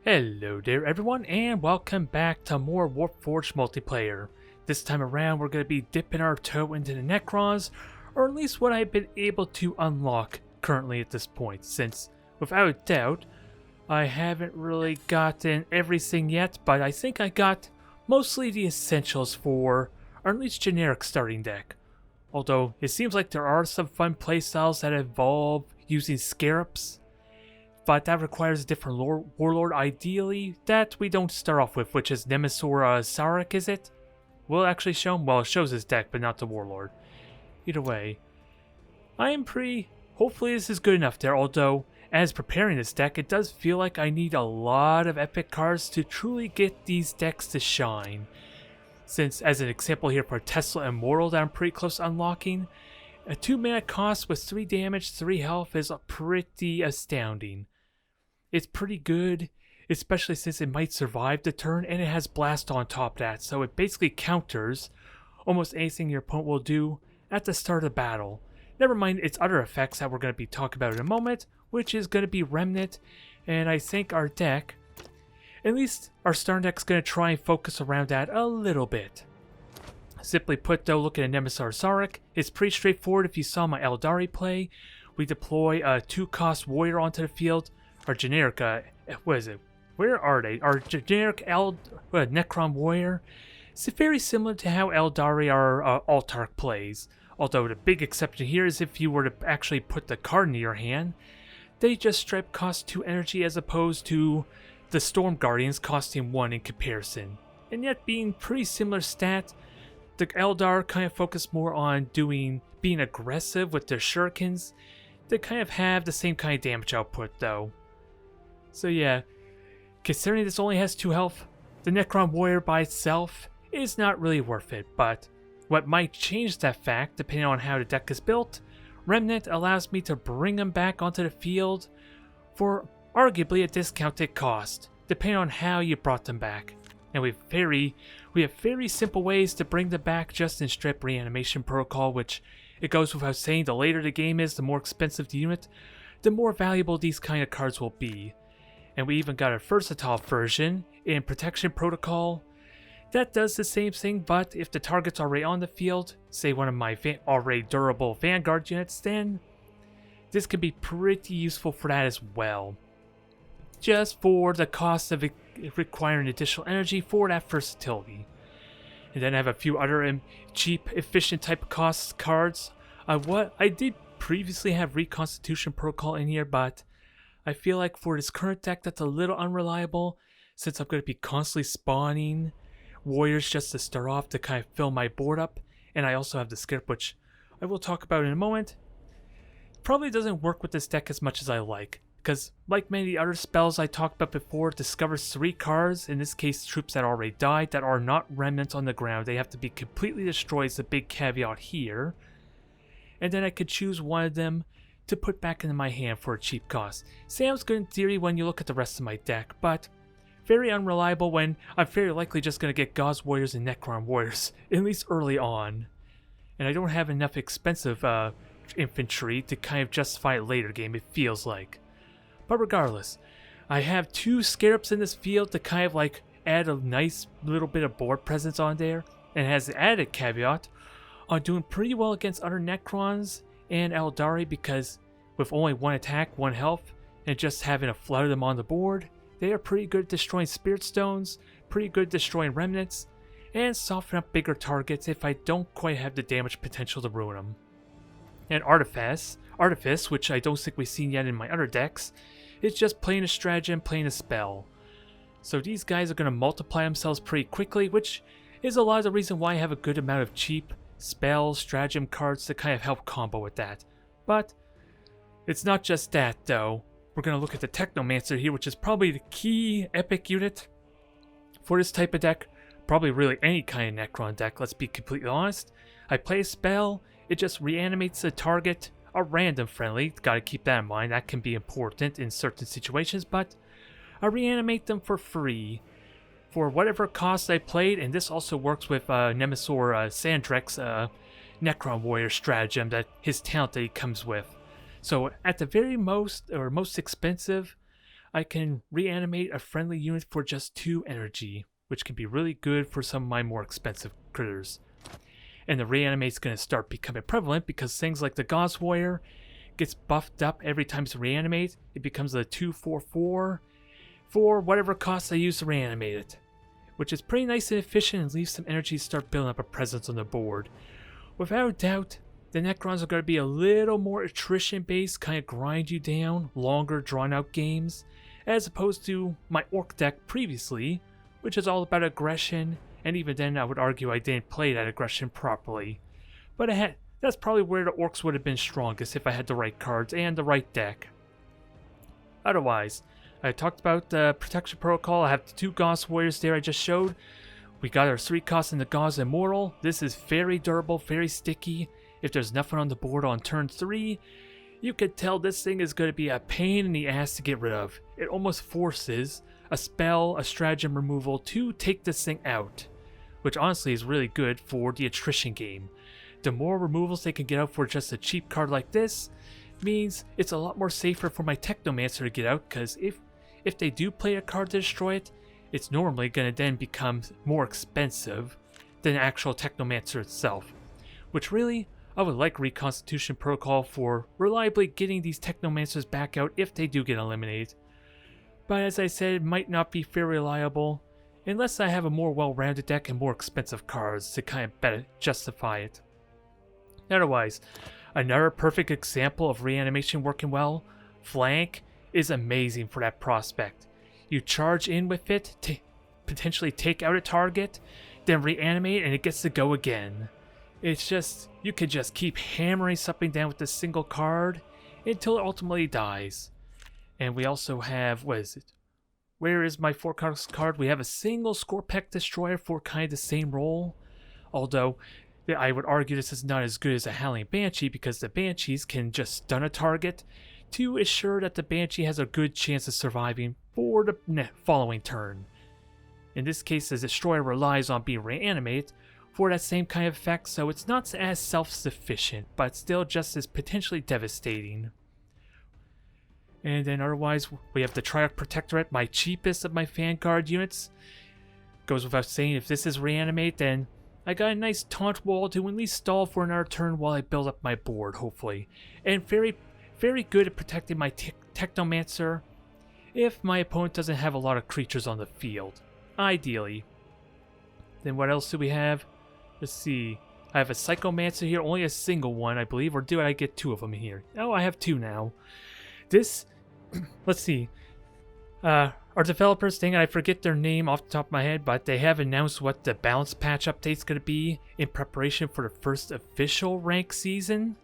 Hello there everyone, and welcome back to more Warpforge multiplayer. This time around we're going to be dipping our toe into the Necrons, or at least what I've been able to unlock currently at this point, since without a doubt I haven't really gotten everything yet, but I think I got mostly the essentials for, or at least generic starting deck. Although it seems like there are some fun playstyles that evolve using scarabs, but that requires a different warlord ideally that we don't start off with, which is Nemesis Sarek, is it? Will it actually show him? Well, it shows his deck, but not the warlord. Either way, I am hopefully this is good enough there, although as preparing this deck, it does feel like I need a lot of epic cards to truly get these decks to shine. Since, as an example here for Tesla Immortal that I'm pretty close to unlocking, a 2-mana cost with 3 damage, 3 health is pretty astounding. It's pretty good, especially since it might survive the turn, and it has Blast on top of that, so it basically counters almost anything your opponent will do at the start of the battle. Never mind its other effects that we're going to be talking about in a moment, which is going to be Remnant, and I think our deck, at least our starting deck, is going to try and focus around that a little bit. Simply put though, looking at Nemesis Sarek, it's pretty straightforward. If you saw my Eldari play, we deploy a 2-cost warrior onto the field. Our generic, what is it? Where are they? Our generic Necron warrior. It's very similar to how Eldari, our Altark, plays. Although the big exception here is if you were to actually put the card in your hand, they just straight cost 2 energy as opposed to the Storm Guardians costing 1 in comparison. And yet being pretty similar stat, the Eldar kind of focus more on being aggressive with their shurikens. They kind of have the same kind of damage output though. So yeah, considering this only has 2 health, the Necron warrior by itself is not really worth it, but what might change that fact depending on how the deck is built, Remnant allows me to bring them back onto the field for arguably a discounted cost, depending on how you brought them back. And we have very simple ways to bring them back just in strip reanimation protocol, which it goes without saying, the later the game is, the more expensive the unit, the more valuable these kind of cards will be. And we even got a versatile version in protection protocol that does the same thing, but if the target's already on the field, say one of my already durable Vanguard units, then this can be pretty useful for that as well. Just for the cost of requiring additional energy for that versatility. And then I have a few other cheap, efficient type of cost cards. I did previously have Reconstitution Protocol in here, but I feel like for this current deck that's a little unreliable, since I'm going to be constantly spawning warriors just to start off to kind of fill my board up. And I also have the Scarab, which I will talk about in a moment. Probably doesn't work with this deck as much as I like, because like many other spells I talked about before, it discovers 3 cards, in this case troops that already died, that are not remnants on the ground. They have to be completely destroyed, is the big caveat here. And then I could choose one of them to put back into my hand for a cheap cost. Sounds good in theory when you look at the rest of my deck, but very unreliable when I'm very likely just going to get Gauss Warriors and Necron Warriors, at least early on. And I don't have enough expensive infantry to kind of justify it later game, it feels like. But regardless, I have 2 Scarabs in this field to kind of like add a nice little bit of board presence on there, and it has the added caveat on doing pretty well against other Necrons and Eldari, because with only 1 attack, 1 health, and just having a flood of them on the board, they are pretty good at destroying Spirit Stones, pretty good at destroying Remnants, and soften up bigger targets if I don't quite have the damage potential to ruin them. And Artifice, which I don't think we've seen yet in my other decks, is just playing a stratagem, playing a spell. So these guys are going to multiply themselves pretty quickly, which is a lot of the reason why I have a good amount of cheap spells, stratagem cards to kind of help combo with that. But it's not just that though. We're going to look at the Technomancer here, which is probably the key epic unit for this type of deck. Probably really any kind of Necron deck, let's be completely honest. I play a spell, it just reanimates a target, a random friendly, gotta keep that in mind, that can be important in certain situations, but I reanimate them for free for whatever cost I played, and this also works with Nemesis Sandrek's Necron Warrior stratagem, that his talent that he comes with. So at the very most expensive, I can reanimate a friendly unit for just 2 energy, which can be really good for some of my more expensive critters. And the reanimate's going to start becoming prevalent because things like the Gauss Warrior gets buffed up every time it's reanimate. It becomes a 2/4/4 for whatever cost I use to reanimate it, which is pretty nice and efficient and leaves some energy to start building up a presence on the board. Without a doubt, the Necrons are going to be a little more attrition-based, kind of grind you down, longer drawn-out games, as opposed to my Orc deck previously, which is all about aggression, and even then I would argue I didn't play that aggression properly. But that's probably where the Orcs would have been strongest if I had the right cards and the right deck. Otherwise, I talked about the protection protocol. I have the 2 Gauss Warriors there I just showed. We got our 3 costs in the Gauss Immortal. This is very durable, very sticky. If there's nothing on the board on turn 3, you could tell this thing is going to be a pain in the ass to get rid of. It almost forces a spell, a stratagem removal to take this thing out, which honestly is really good for the attrition game. The more removals they can get out for just a cheap card like this means it's a lot more safer for my Technomancer to get out, because if they do play a card to destroy it, it's normally going to then become more expensive than the actual Technomancer itself, which really, I would like Reconstitution Protocol for reliably getting these Technomancers back out if they do get eliminated. But as I said, it might not be very reliable unless I have a more well-rounded deck and more expensive cards to kind of better justify it. Otherwise, another perfect example of reanimation working well, Flank is amazing for that prospect. You charge in with it to potentially take out a target, then reanimate and it gets to go again. It's just, you could just keep hammering something down with a single card until it ultimately dies. And we also have, what is it? Where is my 4-cost card? We have a single Scorpec Destroyer for kind of the same role. Although, I would argue this is not as good as a Howling Banshee because the Banshees can just stun a target to ensure that the Banshee has a good chance of surviving for the following turn. In this case, the Destroyer relies on being reanimated for that same kind of effect, so it's not as self-sufficient, but still just as potentially devastating. And then otherwise, we have the Triarch Protectorate, my cheapest of my Vanguard units. Goes without saying, if this is reanimate, then I got a nice taunt wall to at least stall for another turn while I build up my board, hopefully. And very, very good at protecting my Technomancer if my opponent doesn't have a lot of creatures on the field, ideally. Then what else do we have? Let's see. I have a Psychomancer here, only a single one, I believe, or do I get 2 of them here? Oh, I have 2 now. This, let's see. Our developers thing, I forget their name off the top of my head, but they have announced what the balance patch update's going to be in preparation for the first official rank season.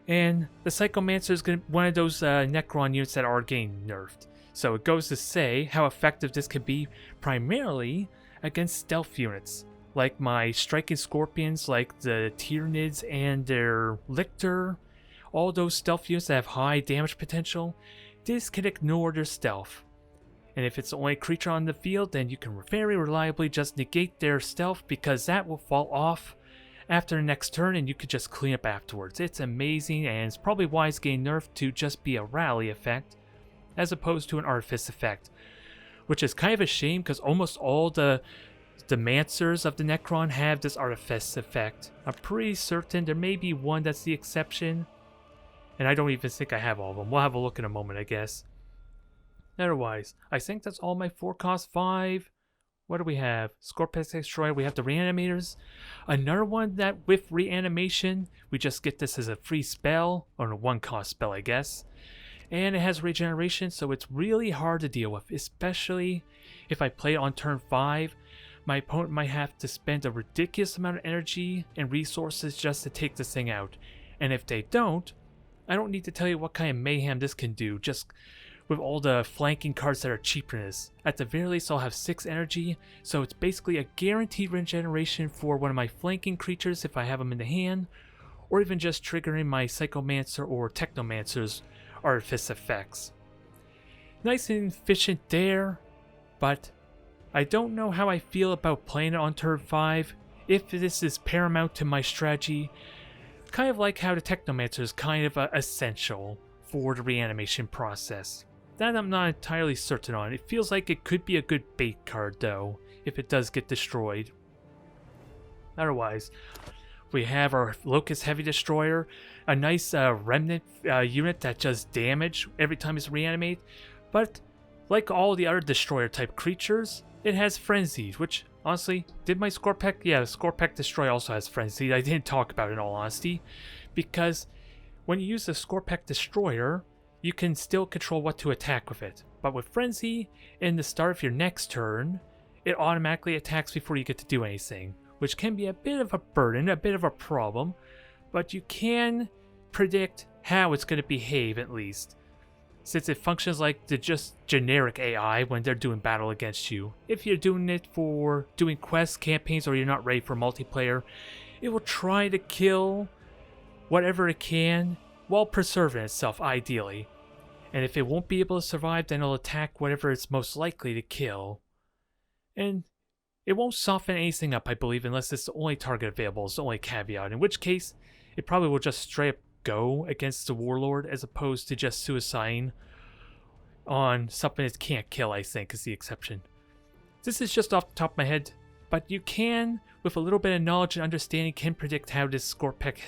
And the Psychomancer is one of those Necron units that are getting nerfed. So it goes to say how effective this could be primarily against stealth units, like my Striking Scorpions, like the Tyranids and their Lictor. All those stealth units that have high damage potential, this can ignore their stealth. And if it's the only creature on the field, then you can very reliably just negate their stealth because that will fall off after the next turn and you could just clean up afterwards. It's amazing, and it's probably why it's getting nerfed to just be a rally effect as opposed to an artifice effect, which is kind of a shame because almost all the Mancers of the Necron have this artifice effect. I'm pretty certain there may be one that's the exception, and I don't even think I have all of them. We'll have a look in a moment, I guess. Otherwise, I think that's all my 4-cost 5. What do we have? Scorpec Destroyer, we have the Reanimators. Another one that with reanimation, we just get this as a free spell, or a 1-cost spell, I guess. And it has regeneration, so it's really hard to deal with, especially if I play it on turn 5. My opponent might have to spend a ridiculous amount of energy and resources just to take this thing out. And if they don't, I don't need to tell you what kind of mayhem this can do, just with all the flanking cards that are cheaper than this. At the very least, I'll have 6 energy, so it's basically a guaranteed regeneration for one of my flanking creatures if I have them in the hand, or even just triggering my Psychomancer or Technomancer's artifice effects. Nice and efficient there, but I don't know how I feel about playing it on turn 5, if this is paramount to my strategy. Kind of like how the Technomancer is kind of essential for the reanimation process. That I'm not entirely certain on. It feels like it could be a good bait card though, if it does get destroyed. Otherwise, we have our Locust Heavy Destroyer, a nice remnant unit that does damage every time it's reanimated, but like all the other Destroyer type creatures, it has Frenzied, which honestly, did my Scorpec? Yeah, the Scorpec Destroyer also has Frenzied. I didn't talk about it in all honesty, because when you use the Scorpec Destroyer, you can still control what to attack with it. But with Frenzy, in the start of your next turn, it automatically attacks before you get to do anything, which can be a bit of a burden, a bit of a problem, but you can predict how it's going to behave at least, since it functions like the just generic AI when they're doing battle against you. If you're doing it for doing quests, campaigns, or you're not ready for multiplayer, it will try to kill whatever it can while preserving itself, ideally. And if it won't be able to survive, then it'll attack whatever it's most likely to kill. And it won't soften anything up, I believe, unless it's the only target available, is the only caveat, in which case it probably will just straight up go against the Warlord as opposed to just suiciding on something it can't kill, I think, is the exception. This is just off the top of my head, but you can, with a little bit of knowledge and understanding, can predict how this Scorpec,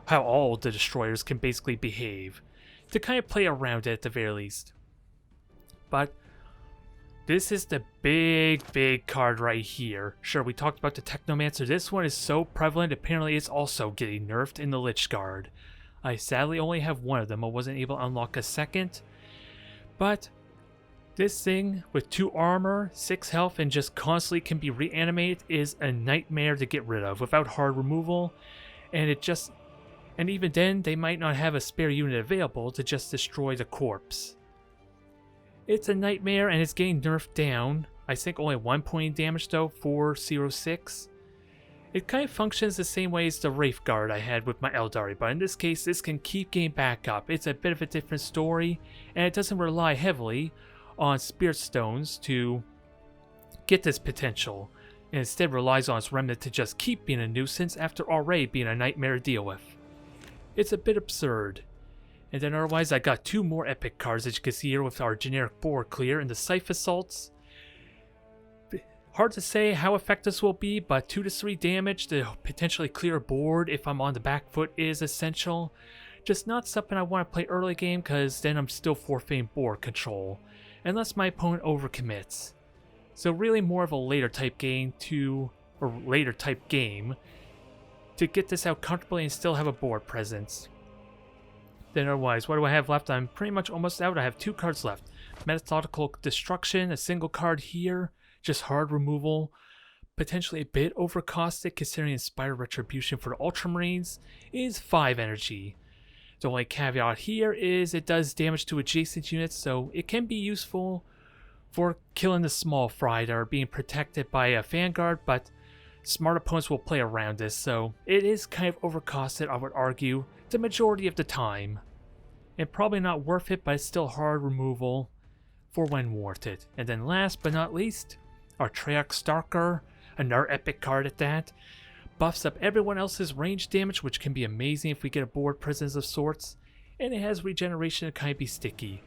how all the Destroyers can basically behave, to kind of play around it at the very least. But this is the big card right here. Sure, we talked about the Technomancer. This one is so prevalent, apparently it's also getting nerfed in the Lich Guard. I sadly only have one of them. I wasn't able to unlock a second. But this thing with 2 armor, 6 health, and just constantly can be reanimated is a nightmare to get rid of without hard removal. And even then, they might not have a spare unit available to just destroy the corpse. It's a nightmare, and it's getting nerfed down. I think only 1 point in damage though, 406. It kind of functions the same way as the Wraith Guard I had with my Eldari, but in this case, this can keep getting back up. It's a bit of a different story, and it doesn't rely heavily on Spirit Stones to get this potential, and instead relies on its remnant to just keep being a nuisance after already being a nightmare to deal with. It's a bit absurd. And then otherwise, I got 2 more epic cards, as you can see here with our generic board clear and the Scythe Assaults. Hard to say how effective this will be, but 2 to 3 damage to potentially clear a board if I'm on the back foot is essential. Just not something I want to play early game, because then I'm still forfeiting board control, unless my opponent overcommits. So really more of a later type game to get this out comfortably and still have a board presence. Then otherwise, what do I have left? I'm pretty much almost out. I have 2 cards left. Methodical Destruction, a single card here, just hard removal. Potentially a bit overcosted considering Inspired Retribution for the Ultramarines is 5 energy. The only caveat here is it does damage to adjacent units, so it can be useful for killing the small fry that are being protected by a Vanguard, but smart opponents will play around this, so it is kind of overcosted, I would argue, the majority of the time. And probably not worth it, but it's still hard removal for when warranted. And then last but not least, our Treyarch Stalker, another epic card at that. Buffs up everyone else's range damage, which can be amazing if we get a board presence of sorts. And it has regeneration to kind of be sticky.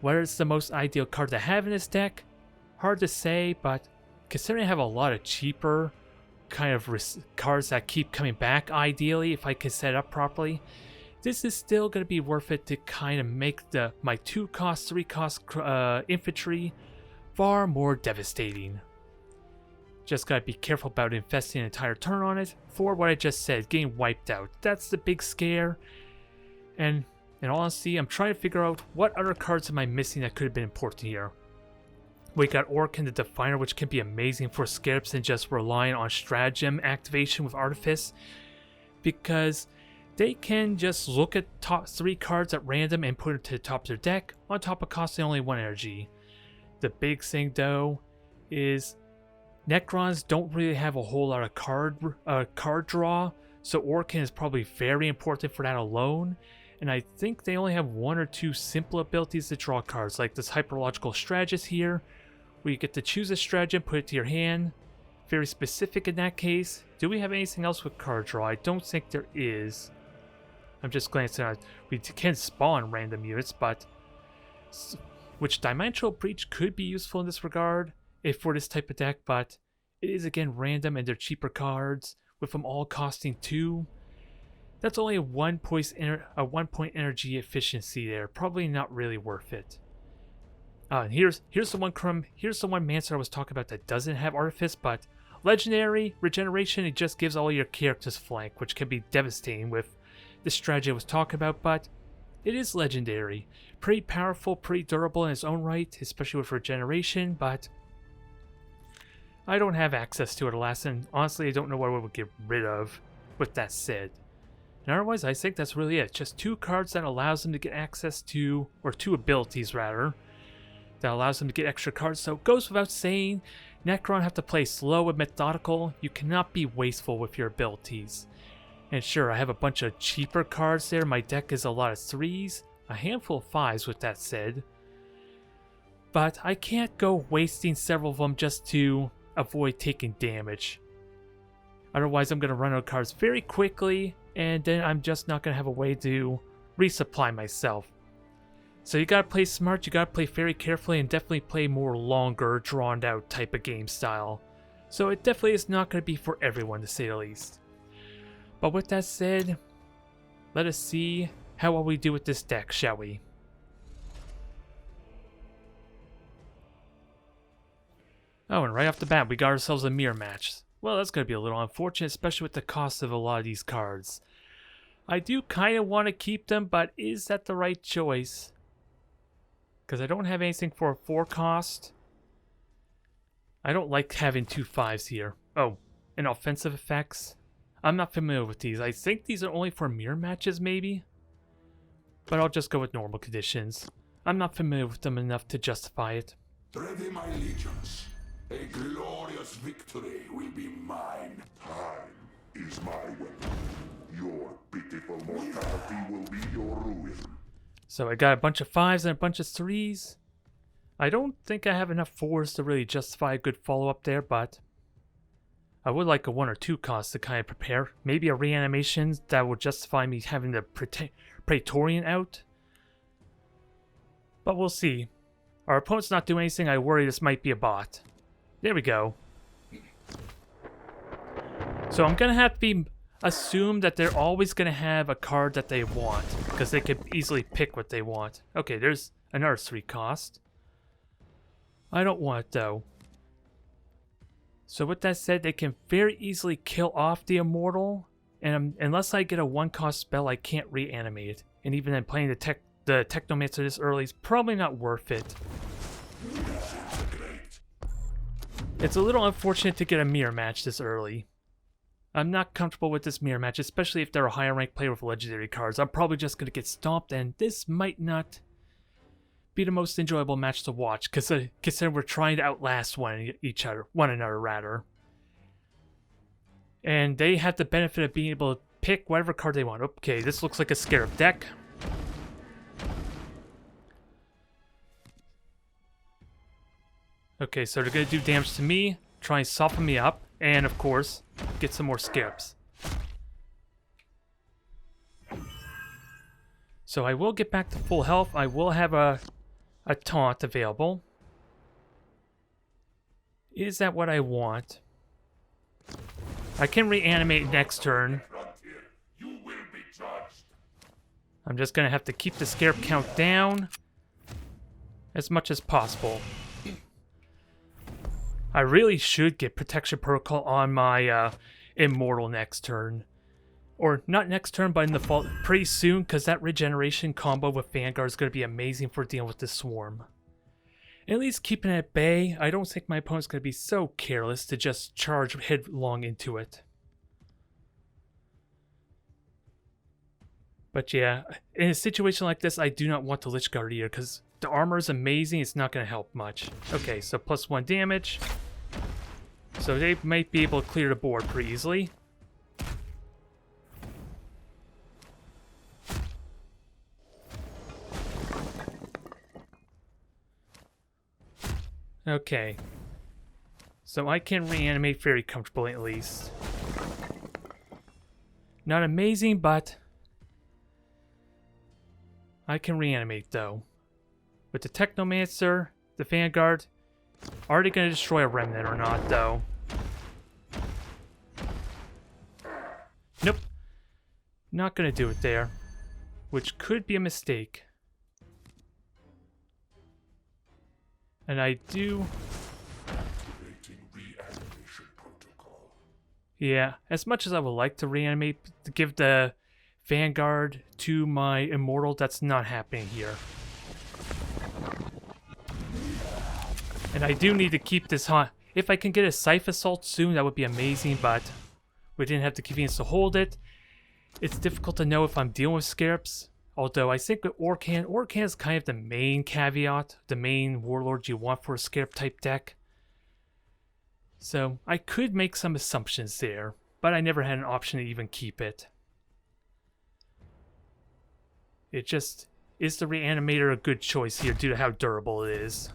Whether it's the most ideal card to have in this deck, hard to say, but considering I have a lot of cheaper kind of cards that keep coming back, ideally, if I can set it up properly, this is still going to be worth it to kind of make my 2 cost, 3 cost infantry far more devastating. Just gotta be careful about investing an entire turn on it for what I just said, getting wiped out. That's the big scare. And in all honesty, I'm trying to figure out what other cards am I missing that could have been important here. We got Orc and the Definer, which can be amazing for scarabs and just relying on stratagem activation with Artifice, because they can just look at top 3 cards at random and put it to the top of their deck, on top of costing only 1 energy. The big thing though is Necrons don't really have a whole lot of card draw, so Orkin is probably very important for that alone. And I think they only have 1 or 2 simple abilities to draw cards, like this Hyperlogical Strategist here, where you get to choose a stratagem, put it to your hand. Very specific in that case. Do we have anything else with card draw? I don't think there is. I'm just glancing at it. We can spawn random units, but which Dimensional Breach could be useful in this regard if for this type of deck, but it is again random and they're cheaper cards with them all costing 2. That's only a 1 point energy efficiency there. Probably not really worth it. And here's the one Mancer I was talking about that doesn't have Artifice, but Legendary Regeneration, it just gives all your characters flank, which can be devastating with the strategy I was talking about, but it is legendary. Pretty powerful, pretty durable in its own right, especially with regeneration, but I don't have access to it, alas, and honestly I don't know what I would get rid of with that said. And otherwise, I think that's really it. Just 2 cards that allows them to get access to, or 2 abilities rather, that allows them to get extra cards. So it goes without saying, Necron have to play slow and methodical. You cannot be wasteful with your abilities. And sure, I have a bunch of cheaper cards there. My deck is a lot of 3s, a handful of 5s with that said. But I can't go wasting several of them just to avoid taking damage. Otherwise, I'm going to run out of cards very quickly, and then I'm just not going to have a way to resupply myself. So you gotta play smart, you gotta play very carefully, and definitely play more longer, drawn out type of game style. So it definitely is not gonna be for everyone, to say the least. But with that said, let us see how well we do with this deck, shall we? Oh, and right off the bat, we got ourselves a mirror match. Well, that's gonna be a little unfortunate, especially with the cost of a lot of these cards. I do kind of want to keep them, but is that the right choice? Because I don't have anything for a 4 cost. I don't like having 2 5s here. Oh, and offensive effects. I'm not familiar with these. I think these are only for mirror matches, maybe? But I'll just go with normal conditions. I'm not familiar with them enough to justify it. Ready, my legions. A glorious victory will be mine. Time is my weapon. Your pitiful mortality will be your ruin. So I got a bunch of 5s and a bunch of 3s. I don't think I have enough 4s to really justify a good follow-up there, but I would like a 1 or 2 cost to kind of prepare. Maybe a reanimation that would justify me having the Praetorian out. But we'll see. Our opponent's not doing anything. I worry this might be a bot. There we go. So I'm going to have to assume that they're always going to have a card that they want, because they could easily pick what they want. Okay, there's another 3 cost. I don't want it though. So with that said, they can very easily kill off the Immortal, and unless I get a 1 cost spell, I can't reanimate it. And even then, playing the Technomancer this early is probably not worth it. It's a little unfortunate to get a mirror match this early. I'm not comfortable with this mirror match, especially if they're a higher ranked player with legendary cards. I'm probably just going to get stomped, and this might not be the most enjoyable match to watch, considering we're trying to outlast one another rather. And they have the benefit of being able to pick whatever card they want. Okay, this looks like a Scarab deck. Okay, so they're going to do damage to me, try and soften me up, and of course, get some more Scarabs. So I will get back to full health. I will have a taunt available. Is that what I want? I can reanimate next turn. I'm just going to have to keep the Scarab count down as much as possible. I really should get Protection Protocol on my Immortal next turn. Or not next turn, but in the fall pretty soon, because that regeneration combo with Vanguard is going to be amazing for dealing with the Swarm. At least keeping it at bay, I don't think my opponent's going to be so careless to just charge headlong into it. But yeah, in a situation like this, I do not want the Lich Guard either, because the armor is amazing, it's not going to help much. Okay, so +1 damage. So they might be able to clear the board pretty easily. Okay. So I can reanimate very comfortably at least. Not amazing, but I can reanimate though. with the Technomancer, the Vanguard. Already going to destroy a Remnant or not, though. Nope. Not going to do it there. Which could be a mistake. And I do... Yeah, as much as I would like to reanimate, to give the Vanguard to my Immortal, that's not happening here. And I do need to keep this hot. If I can get a Scythe Assault soon, that would be amazing, but we didn't have the convenience to hold it. It's difficult to know if I'm dealing with Scarabs, although I think with Orkan is kind of the main caveat, the main Warlord you want for a Scarab type deck. So I could make some assumptions there, but I never had an option to even keep it. It just, is the Reanimator a good choice here due to how durable it is?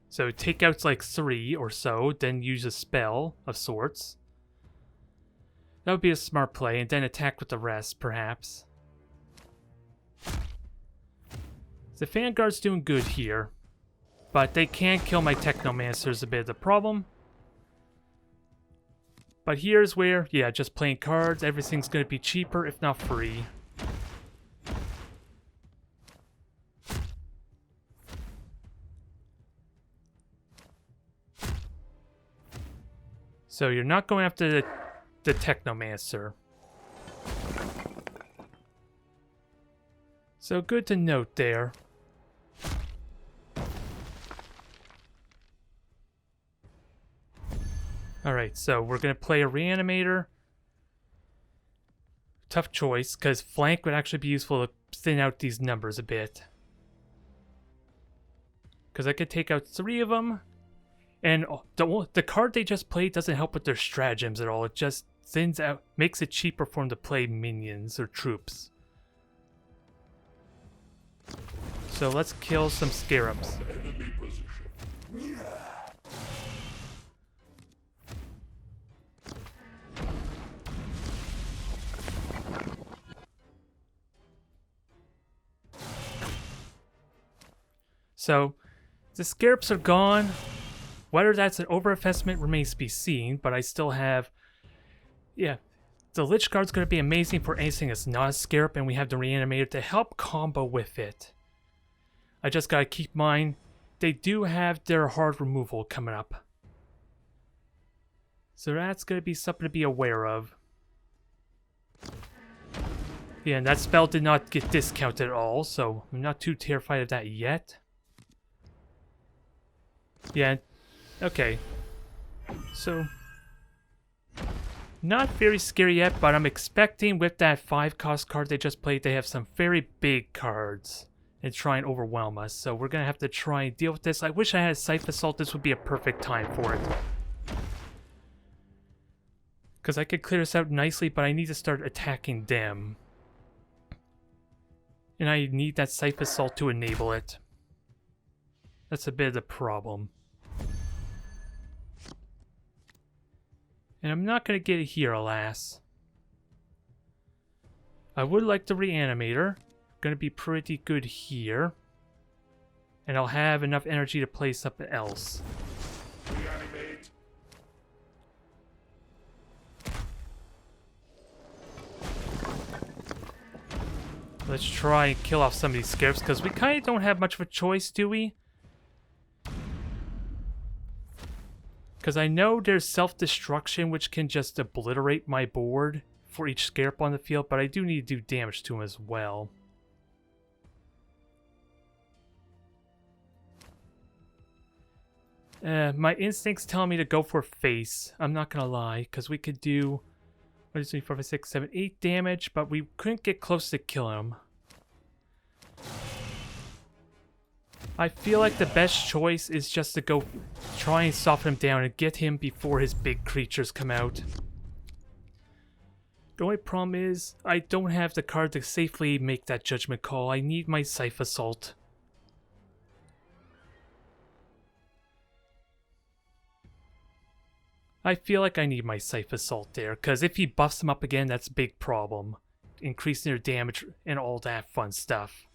So take out like 3 or so, then use a spell of sorts. That would be a smart play, and then attack with the rest, perhaps. The Vanguard's doing good here. But they can kill my Technomancer's a bit of the problem. But here's where, yeah, just playing cards, everything's going to be cheaper, if not free. So you're not going after the Technomancer. So good to note there. Alright, so we're going to play a Reanimator. Tough choice, because Flank would actually be useful to thin out these numbers a bit. Because I could take out 3 of them. And the card they just played doesn't help with their stratagems at all. It just thins out, makes it cheaper for them to play minions or troops. So let's kill some Scarabs. So, the Scarabs are gone. Whether that's an overinvestment remains to be seen, but I still have... Yeah, the Lich Guard's going to be amazing for anything that's not a Scarab, and we have the Reanimator to help combo with it. I just gotta keep in mind, they do have their hard removal coming up. So that's going to be something to be aware of. Yeah, and that spell did not get discounted at all, so I'm not too terrified of that yet. Yeah, okay. So, not very scary yet, but I'm expecting with that 5-cost card they just played, they have some very big cards and try and overwhelm us. So we're going to have to try and deal with this. I wish I had a Scythe Assault. This would be a perfect time for it. Because I could clear this out nicely, but I need to start attacking them. And I need that Scythe Assault to enable it. That's a bit of the problem. And I'm not going to get it here, alas. I would like the Reanimator. Going to be pretty good here. And I'll have enough energy to play something else. Reanimate. Let's try and kill off some of these Scarabs, because we kind of don't have much of a choice, do we? Because I know there's self-destruction, which can just obliterate my board for each Scarab on the field, but I do need to do damage to him as well. My instincts tell me to go for face. I'm not going to lie, because we could do 1, 2, 3, 4, 5, 6, 7, 8 damage, but we couldn't get close to killing him. I feel like the best choice is just to go try and soften him down and get him before his big creatures come out. The only problem is I don't have the card to safely make that judgment call. I need my Scythe Assault. I feel like I need my Scythe Assault there, because if he buffs them up again, that's a big problem. Increasing their damage and all that fun stuff.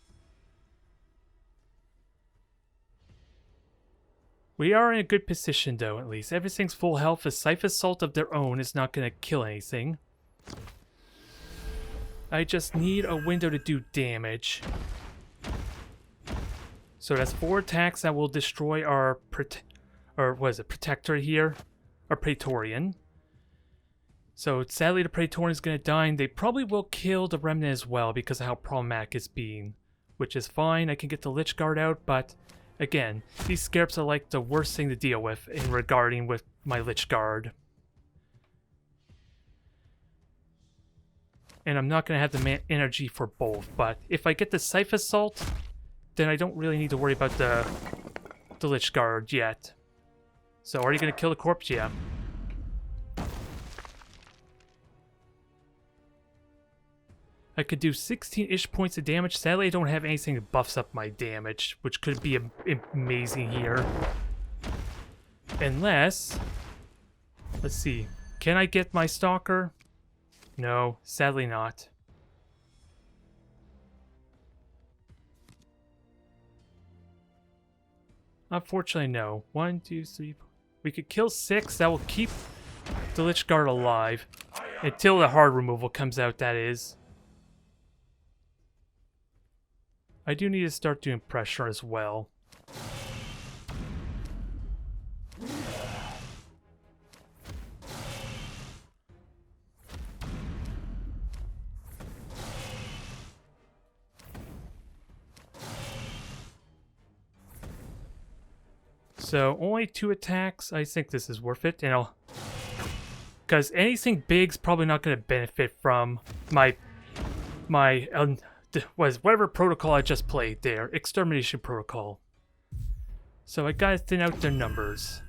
We are in a good position though, at least. Everything's full health. A Scythe Assault of their own is not going to kill anything. I just need a window to do damage. So that's 4 attacks that will destroy our Protector here? Our Praetorian. So sadly the Praetorian is going to die, and they probably will kill the Remnant as well because of how problematic it's being. Which is fine, I can get the Lich Guard out, but again, these Scarabs are like the worst thing to deal with in regarding with my Lich Guard. And I'm not going to have the energy for both, but if I get the Scythe Assault, then I don't really need to worry about the Lich Guard yet. So are you going to kill the corpse? Yeah. I could do 16-ish points of damage. Sadly, I don't have anything that buffs up my damage, which could be amazing here. Unless... Let's see. Can I get my Stalker? No, sadly not. Unfortunately, no. 1, 2, 3... We could kill 6. That will keep the Lich Guard alive. Until the hard removal comes out, that is. I do need to start doing pressure as well. So only 2 attacks. I think this is worth it, and because anything big's probably not going to benefit from my whatever protocol I just played there, extermination protocol. So I gotta thin out their numbers,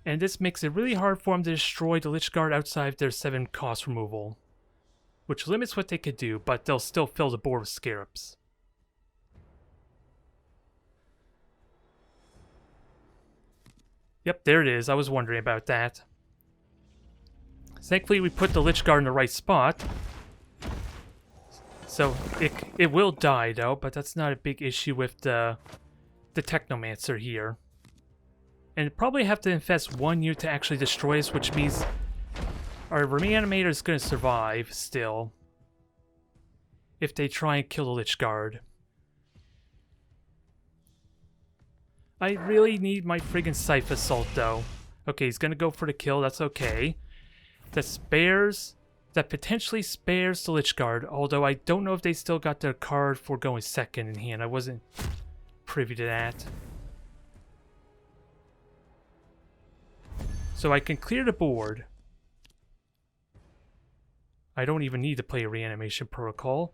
and this makes it really hard for them to destroy the Lich Guard outside of their 7 cost removal, which limits what they could do, but they'll still fill the board with Scarabs. Yep, there it is. I was wondering about that. Thankfully, we put the Lich Guard in the right spot. So, it will die, though, but that's not a big issue with the Technomancer here. And probably have to invest 1 unit to actually destroy us, which means our Reanimator is going to survive still. If they try and kill the Lich Guard. I really need my friggin' Scythe Assault, though. Okay, he's gonna go for the kill, that's okay. That potentially spares the Lich Guard, although I don't know if they still got their card for going second in hand. I wasn't privy to that. So I can clear the board. I don't even need to play a reanimation protocol.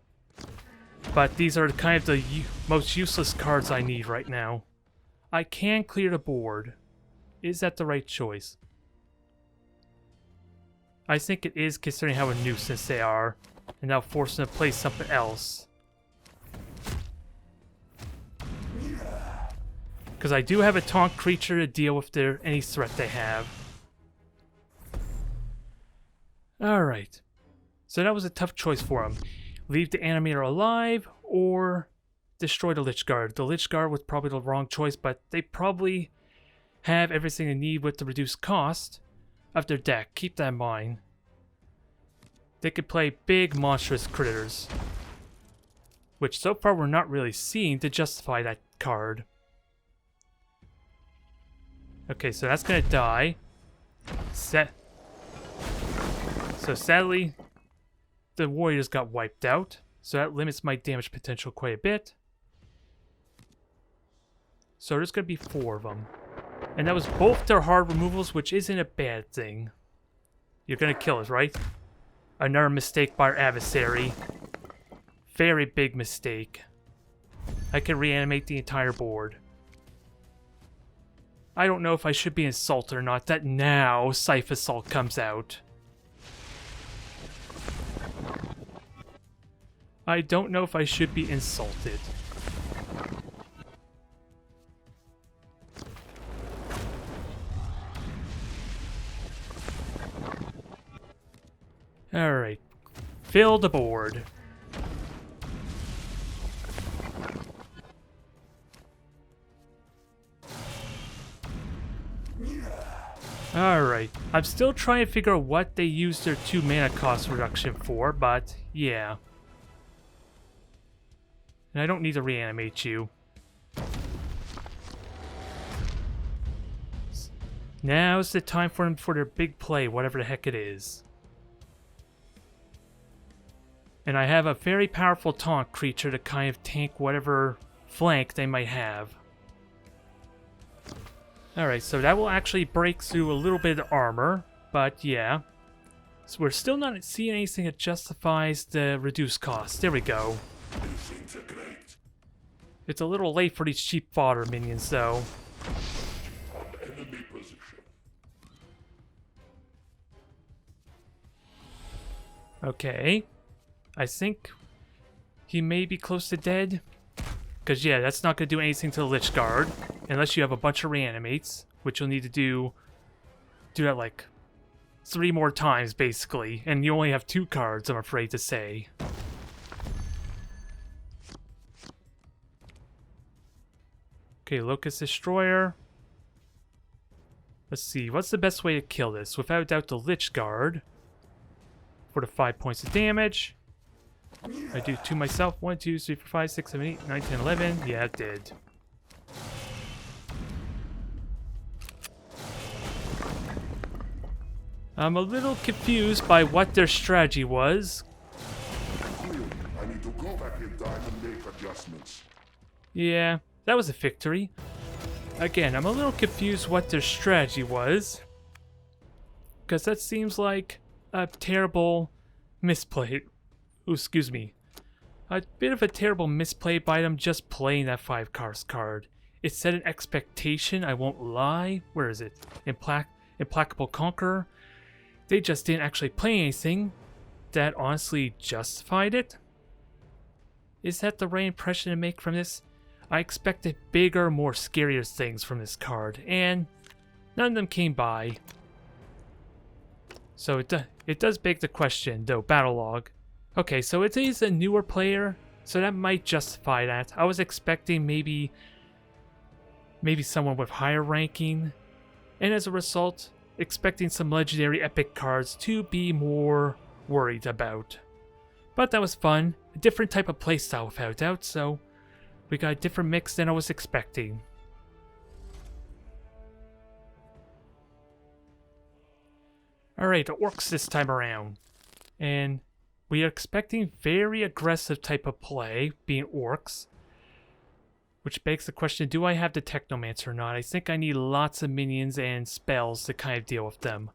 But these are kind of the most useless cards I need right now. I can clear the board. Is that the right choice? I think it is, considering how a nuisance they are. And now force them to play something else. Because I do have a taunt creature to deal with any threat they have. Alright. So that was a tough choice for him. Leave the Animator alive, or destroy the Lich Guard. The Lich Guard was probably the wrong choice, but they probably have everything they need with the reduced cost of their deck. Keep that in mind. They could play big, monstrous critters, which so far we're not really seeing to justify that card. Okay, so that's gonna die. So sadly, the warriors got wiped out, so that limits my damage potential quite a bit. So there's going to be 4 of them. And that was both their hard removals, which isn't a bad thing. You're going to kill us, right? Another mistake by our adversary. Very big mistake. I can reanimate the entire board. I don't know if I should be insulted or not that now Scythe Assault comes out. I don't know if I should be insulted. Alright. Fill the board. Alright, I'm still trying to figure out what they used their 2 mana cost reduction for, but yeah. And I don't need to reanimate you. Now's the time for them for their big play, whatever the heck it is. And I have a very powerful taunt creature to kind of tank whatever flank they might have. Alright, so that will actually break through a little bit of armor, but yeah. So we're still not seeing anything that justifies the reduced cost. There we go. It's a little late for these cheap fodder minions, though. Okay. I think he may be close to dead. Because, yeah, that's not going to do anything to the Lich Guard. Unless you have a bunch of reanimates. Which you'll need to do that, like, 3 more times, basically. And you only have 2 cards, I'm afraid to say. Okay, Locust Destroyer. Let's see, what's the best way to kill this? Without a doubt, the Lich Guard. For the 5 points of damage. I do 2 myself. 1, 2, 3, 4, 5, 6, 7, 8, 9, 10, 11. Yeah, it did. I'm a little confused by what their strategy was. I need to go back in time and make adjustments. Yeah, that was a victory. Again, I'm a little confused what their strategy was. Because that seems like a terrible misplay. Ooh, excuse me. A bit of a terrible misplay by them just playing that 5 cost card. It set an expectation, I won't lie. Where is it? Implacable Conqueror. They just didn't actually play anything that honestly justified it. Is that the right impression to make from this? I expected bigger, more scarier things from this card, and none of them came by. So it does beg the question, though, Battle Log. Okay, so it is a newer player, so that might justify that. I was expecting maybe someone with higher ranking, and as a result, expecting some legendary epic cards to be more worried about. But that was fun. A different type of playstyle without doubt, so we got a different mix than I was expecting. Alright, the orks this time around. And we are expecting very aggressive type of play, being orks. Which begs the question, do I have the Technomancer or not? I think I need lots of minions and spells to kind of deal with them.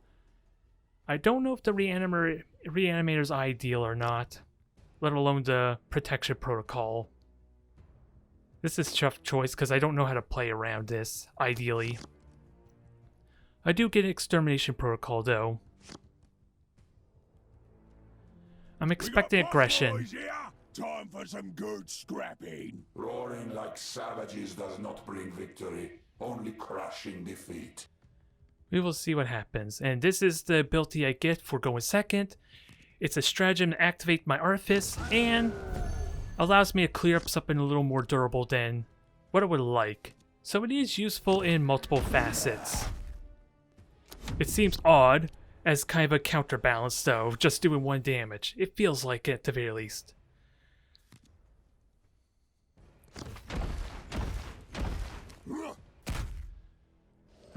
I don't know if the Reanimator's ideal or not, let alone the Protection Protocol. This is a tough choice because I don't know how to play around this, ideally. I do get an Extermination Protocol, though. I'm expecting aggression. Time for some good scrapping. Roaring like savages does not bring victory, only crushing defeat. We will see what happens. And this is the ability I get for going second. It's a stratagem to activate my Artifice and allows me to clear up something a little more durable than what I would like. So it is useful in multiple facets. It seems odd as kind of a counterbalance though, just doing 1 damage. It feels like it at the very least.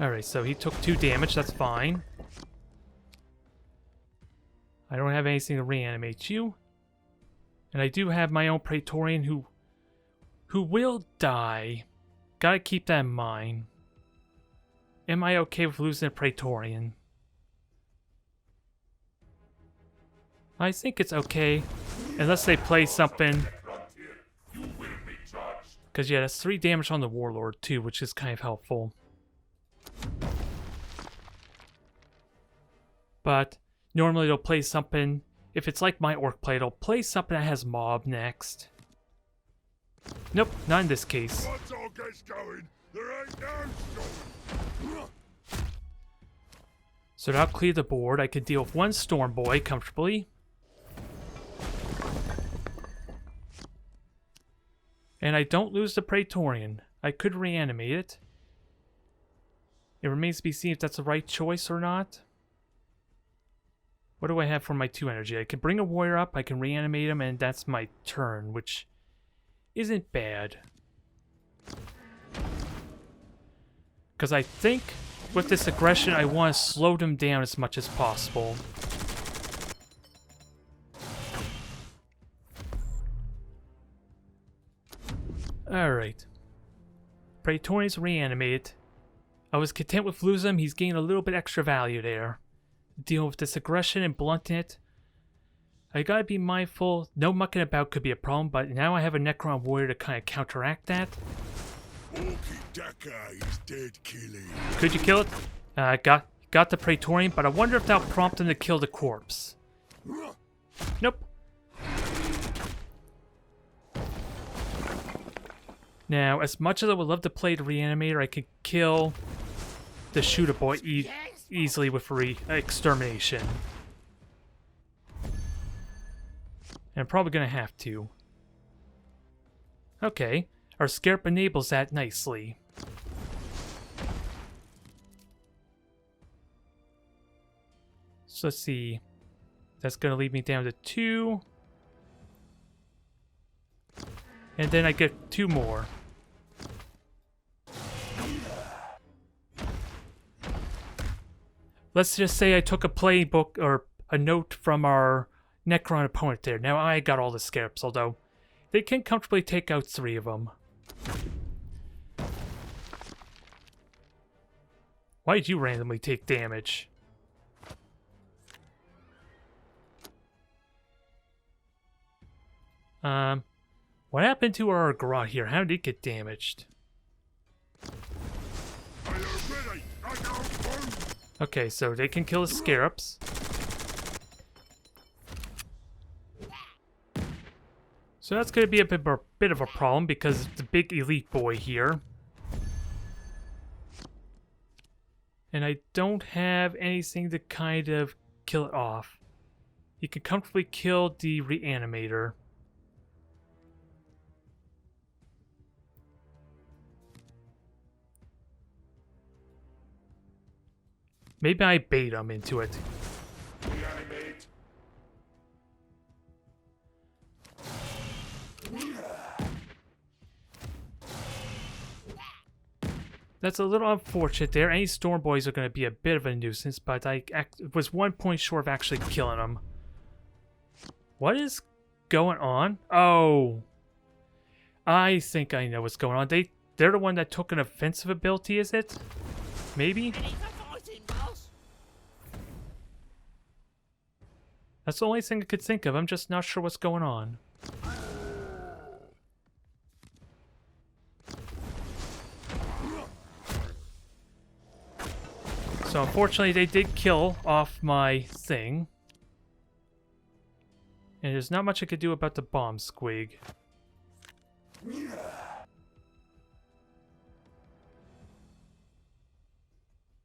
Alright, so he took 2 damage, that's fine. I don't have anything to reanimate you. And I do have my own Praetorian who will die. Gotta keep that in mind. Am I okay with losing a Praetorian? I think it's okay. Unless they play something. Because yeah, that's 3 damage on the Warlord too, which is kind of helpful. But normally they'll play something, if it's like my orc play, they'll play something that has mob next. Nope, not in this case. So that'll clear the board. I can deal with 1 Storm Boy comfortably. And I don't lose the Praetorian. I could reanimate it. It remains to be seen if that's the right choice or not. What do I have for my 2 energy? I can bring a warrior up, I can reanimate him, and that's my turn, which isn't bad. Because I think with this aggression, I want to slow them down as much as possible. Alright. Praetorian's reanimated. I was content with losing him. He's gained a little bit extra value there. Dealing with this aggression and blunting it. I gotta be mindful. No mucking about could be a problem, but now I have a Necron warrior to kind of counteract that. Is dead, killing. Could you kill it? Got the Praetorian, but I wonder if that'll prompt him to kill the corpse. Nope. Now, as much as I would love to play the Reanimator, I could kill the Shooter Boy easily with Extermination. And I'm probably going to have to. Okay, our Scarab enables that nicely. So let's see. That's going to leave me down to 2. And then I get 2 more. Let's just say I took a playbook or a note from our Necron opponent there. Now I got all the Scarabs, although they can comfortably take out 3 of them. Why did you randomly take damage? What happened to our garage here? How did it get damaged? Okay, so they can kill the Scarabs. So that's going to be a bit of a problem because it's the big elite boy here. And I don't have anything to kind of kill it off. You can comfortably kill the Reanimator. Maybe I bait him into it. Reanimate. That's a little unfortunate there. Any Storm Boys are going to be a bit of a nuisance, but I was 1 point short of actually killing them. What is going on? Oh. I think I know what's going on. They're the one that took an offensive ability, is it? Maybe? That's the only thing I could think of. I'm just not sure what's going on. So unfortunately they did kill off my thing. And there's not much I could do about the bomb squig.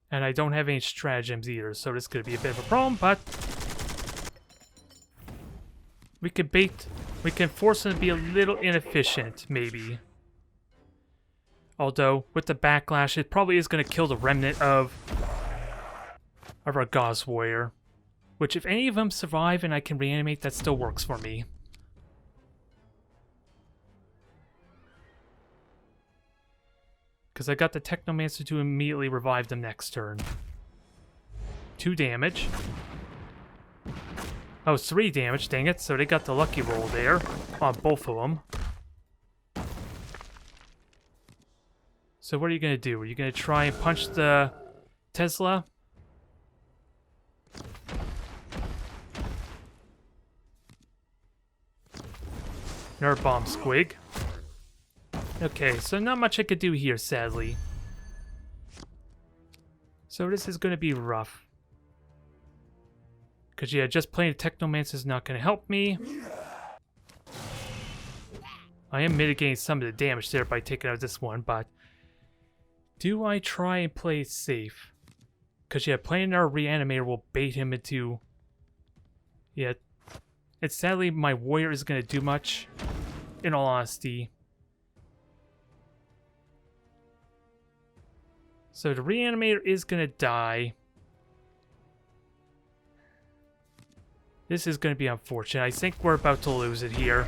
And I don't have any stratagems either, so this could be a bit of a problem, but we can force them to be a little inefficient, maybe. Although, with the backlash, it probably is going to kill the remnant of our Gauss Warrior. Which, if any of them survive and I can reanimate, that still works for me. Because I got the Technomancer to immediately revive them next turn. 2 damage. Oh, 3 damage, dang it. So they got the lucky roll there on both of them. So what are you going to do? Are you going to try and punch the Tesla? Nerf bomb squig. Okay, so not much I could do here, sadly. So this is going to be rough. Because, yeah, just playing Technomancer is not going to help me. I am mitigating some of the damage there by taking out this one, but do I try and play it safe? Because, yeah, playing our Reanimator will bait him into... Yeah, it's sadly my warrior isn't going to do much, in all honesty. So the reanimator is gonna die. This is gonna be unfortunate. I think we're about to lose it here.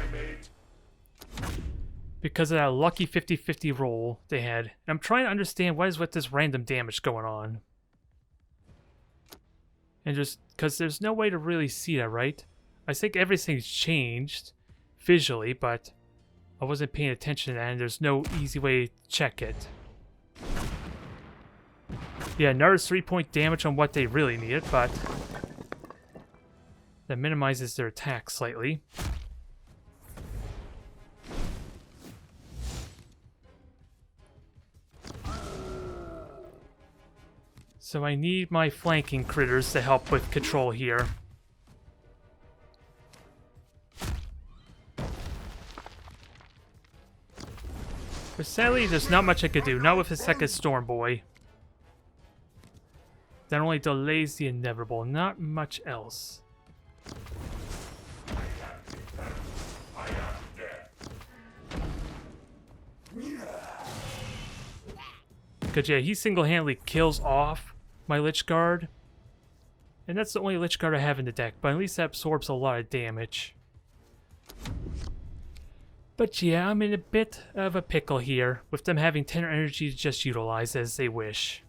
Because of that lucky 50-50 roll they had. And I'm trying to understand what is with this random damage going on. And just because there's no way to really see that, right? I think everything's changed visually, but I wasn't paying attention to that, and there's no easy way to check it. Yeah, another 3-point damage on what they really needed, but that minimizes their attack slightly. So I need my flanking critters to help with control here. But sadly, there's not much I could do. Not with a second Storm Boy. That only delays the inevitable. Not much else. Because yeah, he single-handedly kills off my Lich Guard. And that's the only Lich Guard I have in the deck, but at least that absorbs a lot of damage. But yeah, I'm in a bit of a pickle here, with them having 10 energy to just utilize as they wish.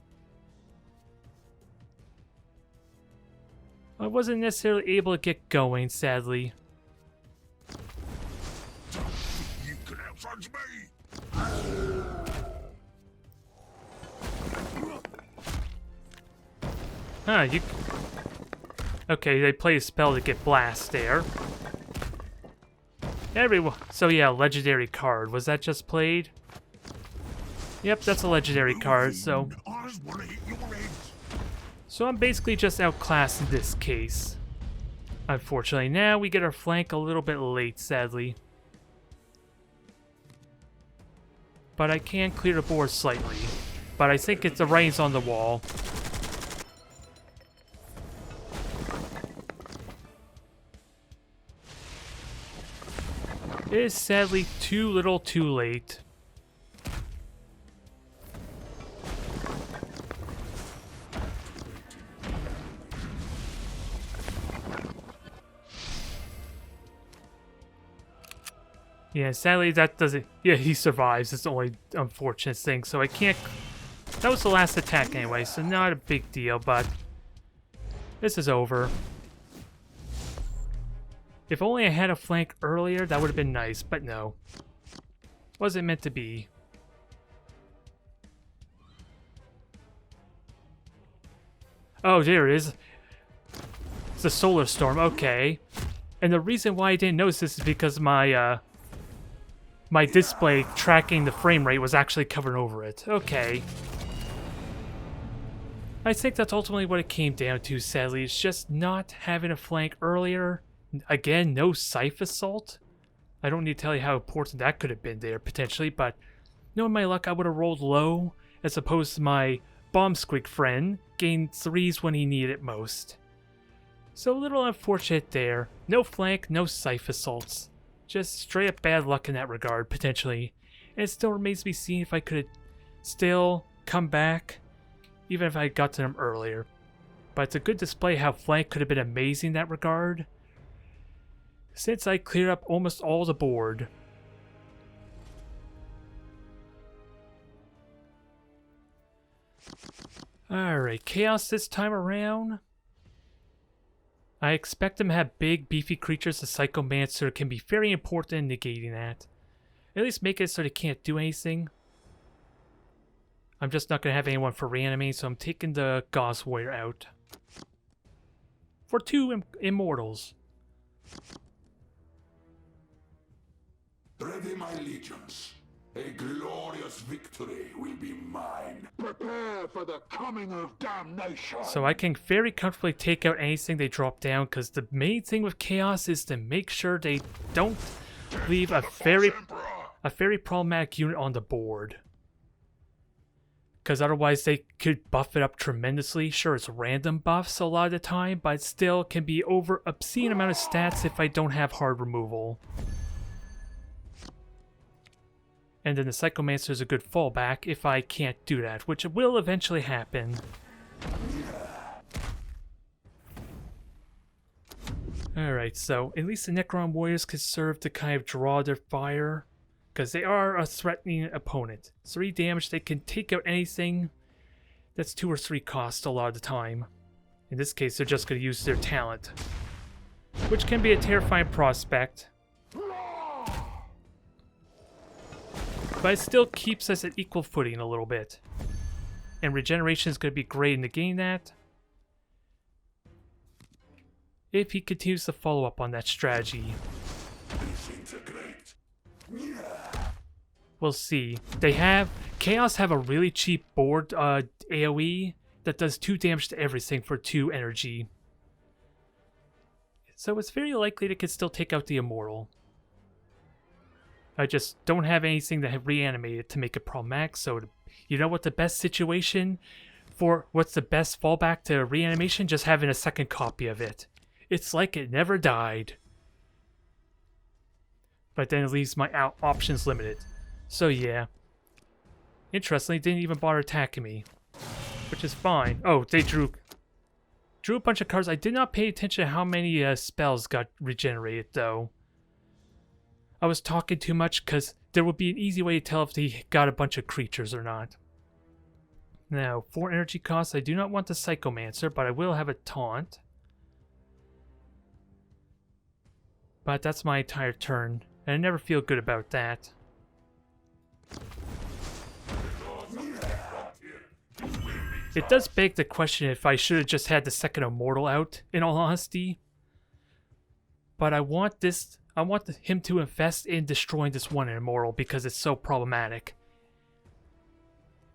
I wasn't necessarily able to get going, sadly. You can outfront me! Huh, you... Okay, they play a spell to get blast there. So yeah, legendary card. Was that just played? Yep, that's a legendary card, so... So I'm basically just outclassed in this case. Unfortunately, now we get our flank a little bit late, sadly. But I can clear the board slightly. But I think it's the writing's on the wall. It is sadly too little too late. Yeah, sadly that doesn't... Yeah, he survives. It's the only unfortunate thing. So I can't... That was the last attack anyway, so not a big deal, but... This is over. If only I had a flank earlier, that would have been nice, but no. Wasn't meant to be. Oh, there it is. It's a solar storm, okay. And the reason why I didn't notice this is because my my display tracking the frame rate was actually covering over it. Okay. I think that's ultimately what it came down to, sadly. It's just not having a flank earlier. Again, no Scythe Assault. I don't need to tell you how important that could have been there, potentially, but knowing my luck, I would have rolled low, as opposed to my Bomb Squig friend, gained 3s when he needed it most. So a little unfortunate there. No flank, no Scythe Assaults. Just straight up bad luck in that regard, potentially. And it still remains to be seen if I could still come back, even if I got to them earlier. But it's a good display how flank could have been amazing in that regard, since I cleared up almost all the board. Alright, Chaos this time around. I expect them to have big, beefy creatures. The Psychomancer can be very important in negating that. At least make it so they can't do anything. I'm just not going to have anyone for reanimate, so I'm taking the Gauss Warrior out. For 2 Immortals. Ready, my legions. A glorious victory will be mine. Prepare for the coming of damnation. So I can very comfortably take out anything they drop down, because the main thing with Chaos is to make sure they don't leave a very problematic unit on the board. Because otherwise they could buff it up tremendously. Sure, it's random buffs a lot of the time, but it still can be over obscene amount of stats if I don't have hard removal. And then the Psychomancer is a good fallback if I can't do that, which will eventually happen. Alright, so at least the Necron Warriors could serve to kind of draw their fire, because they are a threatening opponent. 3 damage, they can take out anything that's 2 or 3 cost a lot of the time. In this case, they're just going to use their talent, which can be a terrifying prospect. But it still keeps us at equal footing a little bit. And regeneration is going to be great in negating that, if he continues to follow up on that strategy. We'll see. Chaos have a really cheap board AoE that does 2 damage to everything for 2 energy. So it's very likely they could still take out the Immortal. I just don't have anything that have reanimated to make it problematic, so you know what the best situation for what's the best fallback to reanimation? Just having a second copy of it. It's like it never died. But then it leaves my options limited. So yeah. Interestingly, didn't even bother attacking me. Which is fine. Oh, they drew a bunch of cards. I did not pay attention to how many spells got regenerated, though. I was talking too much because there would be an easy way to tell if they got a bunch of creatures or not. Now, 4 energy costs. I do not want the Psychomancer, but I will have a taunt. But that's my entire turn, and I never feel good about that. It does beg the question if I should have just had the second Immortal out, in all honesty. But I want him to invest in destroying this one Immortal because it's so problematic.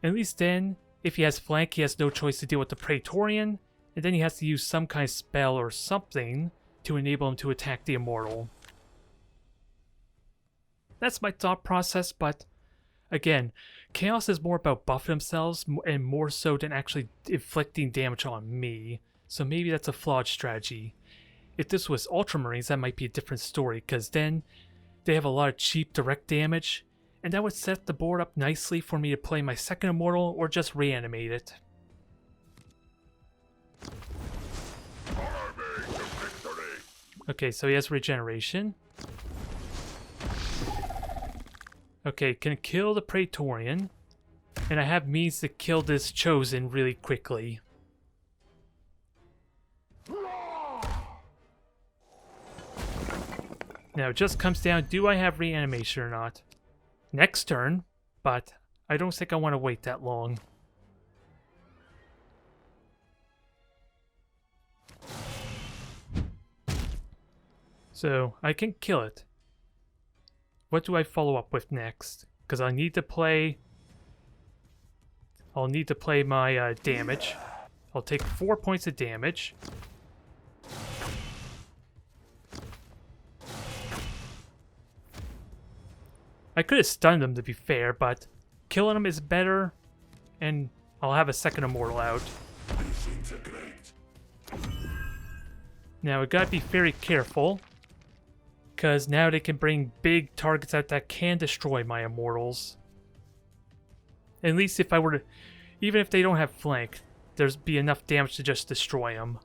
At least then, if he has flank, he has no choice to deal with the Praetorian, and then he has to use some kind of spell or something to enable him to attack the Immortal. That's my thought process, but again, Chaos is more about buffing themselves and more so than actually inflicting damage on me, so maybe that's a flawed strategy. If this was Ultramarines, that might be a different story, because then they have a lot of cheap direct damage, and that would set the board up nicely for me to play my second Immortal or just reanimate it. Okay, so he has regeneration. Okay, can kill the Praetorian. And I have means to kill this Chosen really quickly. Now it just comes down, do I have reanimation or not? Next turn, but I don't think I want to wait that long. So, I can kill it. What do I follow up with next? Because I need to play... I'll need to play my damage. I'll take 4 points of damage. I could have stunned him to be fair, but killing him is better, and I'll have a second Immortal out. Now we gotta be very careful, because now they can bring big targets out that can destroy my Immortals. At least if I were to... Even if they don't have flank, there's be enough damage to just destroy them.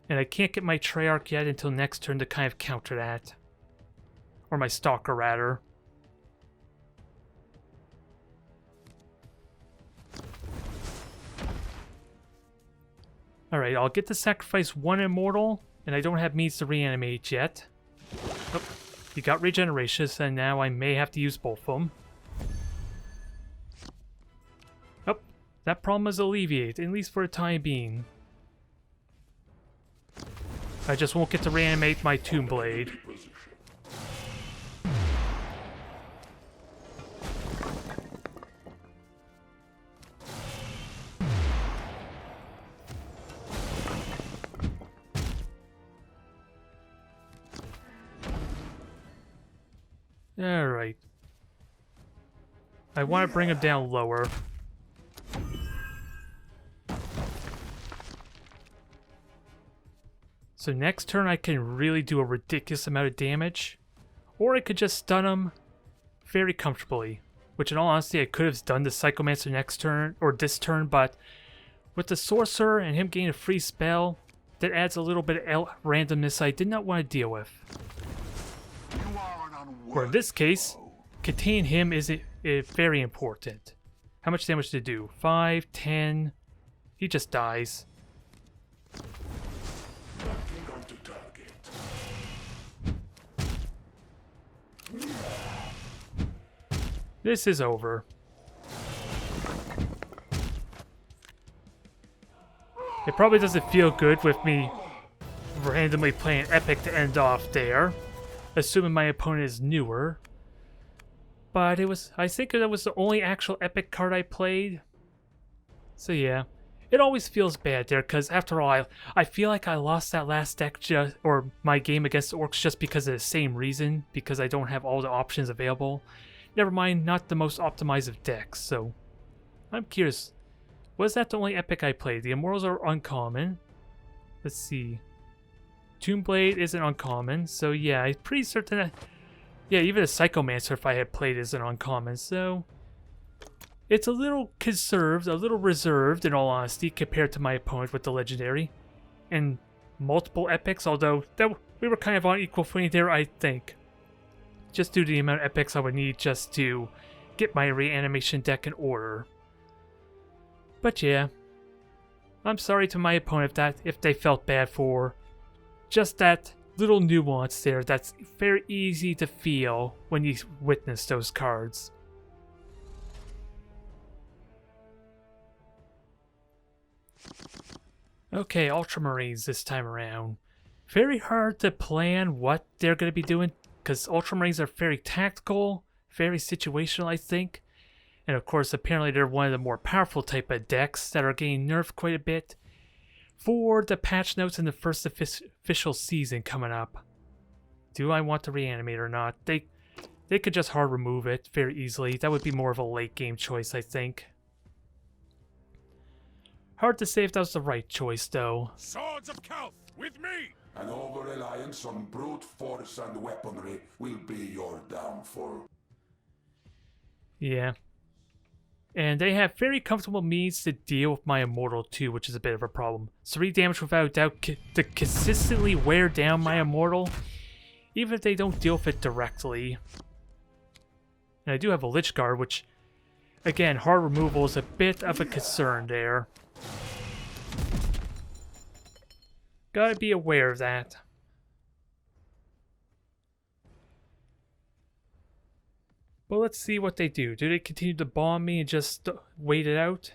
And I can't get my Treyarch yet until next turn to kind of counter that. Or my Stalker, rather. Alright, I'll get to sacrifice 1 Immortal, and I don't have means to reanimate yet. Oh, he got regeneration, and now I may have to use both of them. Oh, that problem is alleviated, at least for the time being. I just won't get to reanimate my Tomb Blade. Alright. I want to bring him down lower. So next turn I can really do a ridiculous amount of damage. Or I could just stun him very comfortably. Which in all honesty, I could have done the Psychomancer next turn, or this turn, but with the Sorcerer and him getting a free spell, that adds a little bit of randomness I did not want to deal with. Or in this case, contain him is very important. How much damage did it do? 5, 10. He just dies. This is over. It probably doesn't feel good with me randomly playing Epic to end off there, assuming my opponent is newer. But I think that was the only actual Epic card I played. So yeah, it always feels bad there, because after all, I feel like I lost that last deck, or my game against the Orcs, just because of the same reason, because I don't have all the options available. Never mind, not the most optimized of decks, so I'm curious. Was that the only Epic I played? The Immortals are uncommon. Let's see. Tombblade isn't uncommon, so yeah, I'm pretty certain that... Yeah, even a Psychomancer, if I had played, isn't uncommon, so... It's a little conserved, a little reserved, in all honesty, compared to my opponent with the Legendary. And multiple Epics, although we were kind of on equal footing there, I think. Just due to the amount of Epics I would need just to get my reanimation deck in order. But yeah, I'm sorry to my opponent if they felt bad for just that little nuance there that's very easy to feel when you witness those cards. Okay, Ultramarines this time around. Very hard to plan what they're going to be doing, because Ultramarines are very tactical, very situational, I think. And of course, apparently they're one of the more powerful type of decks that are getting nerfed quite a bit for the patch notes in the first official season coming up. Do I want to reanimate or not? They could just hard remove it very easily. That would be more of a late game choice, I think. Hard to say if that was the right choice, though. Swords of Calth, with me! An over-reliance on brute force and weaponry will be your downfall. Yeah. And they have very comfortable means to deal with my Immortal too, which is a bit of a problem. 3 damage without doubt to consistently wear down my Immortal, even if they don't deal with it directly. And I do have a Lich Guard, which, again, hard removal is a bit of a concern there. Gotta be aware of that. But let's see what they do. Do they continue to bomb me and just wait it out?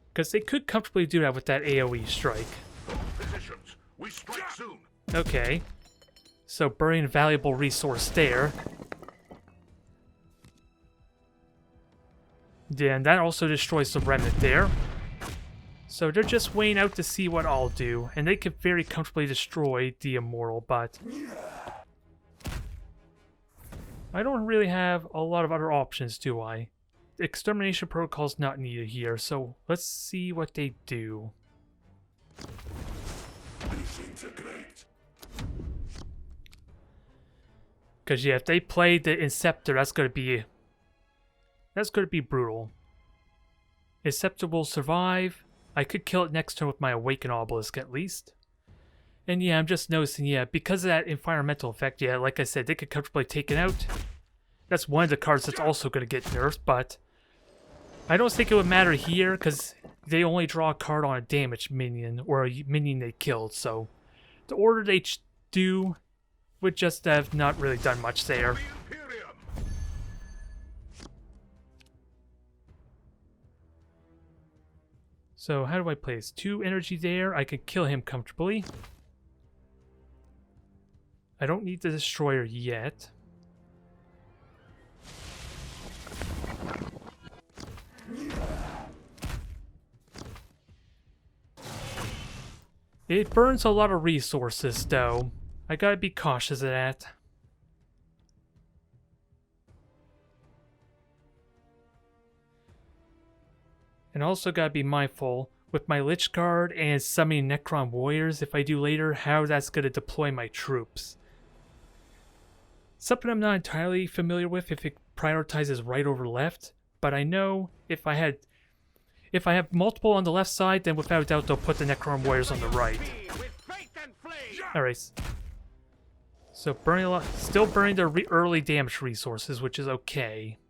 Because they could comfortably do that with that AoE strike. Positions. We strike soon. Okay. So burning a valuable resource there. Then that also destroys the remnant there. So they're just waiting out to see what I'll do. And they could very comfortably destroy the Immortal, but... I don't really have a lot of other options, do I? Extermination protocol's not needed here, so let's see what they do. Because yeah, if they play the Inceptor, that's gonna be brutal. Inceptor will survive. I could kill it next turn with my Awaken Obelisk at least. And yeah, I'm just noticing, yeah, because of that environmental effect, yeah, like I said, they could comfortably take it out. That's one of the cards that's also going to get nerfed, but I don't think it would matter here, because they only draw a card on a damaged minion, or a minion they killed, so the order they do would just have not really done much there. So how do I place? 2 energy there. I could kill him comfortably. I don't need the destroyer yet. It burns a lot of resources though. I gotta be cautious of that. And also gotta be mindful with my Lich Guard and summoning Necron Warriors, if I do later, how that's gonna deploy my troops. Something I'm not entirely familiar with if it prioritizes right over left, but I know if I have multiple on the left side, then without a doubt they'll put the Necron warriors on the right. Alright. So burning a lot, still burning their early damage resources, which is okay.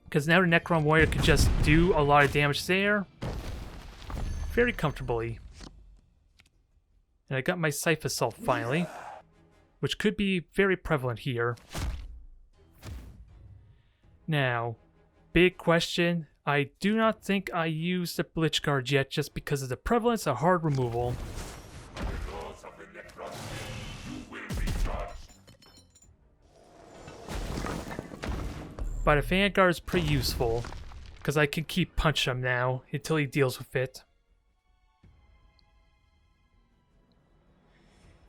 Because now the Necron warrior can just do a lot of damage there very comfortably. And I got my Scythe Assault finally, which could be very prevalent here. Now, big question. I do not think I used the Lich Guard yet just because of the prevalence of hard removal. Because of the Necron, you will be judged. But a Vanguard is pretty useful, because I can keep punching him now until he deals with it.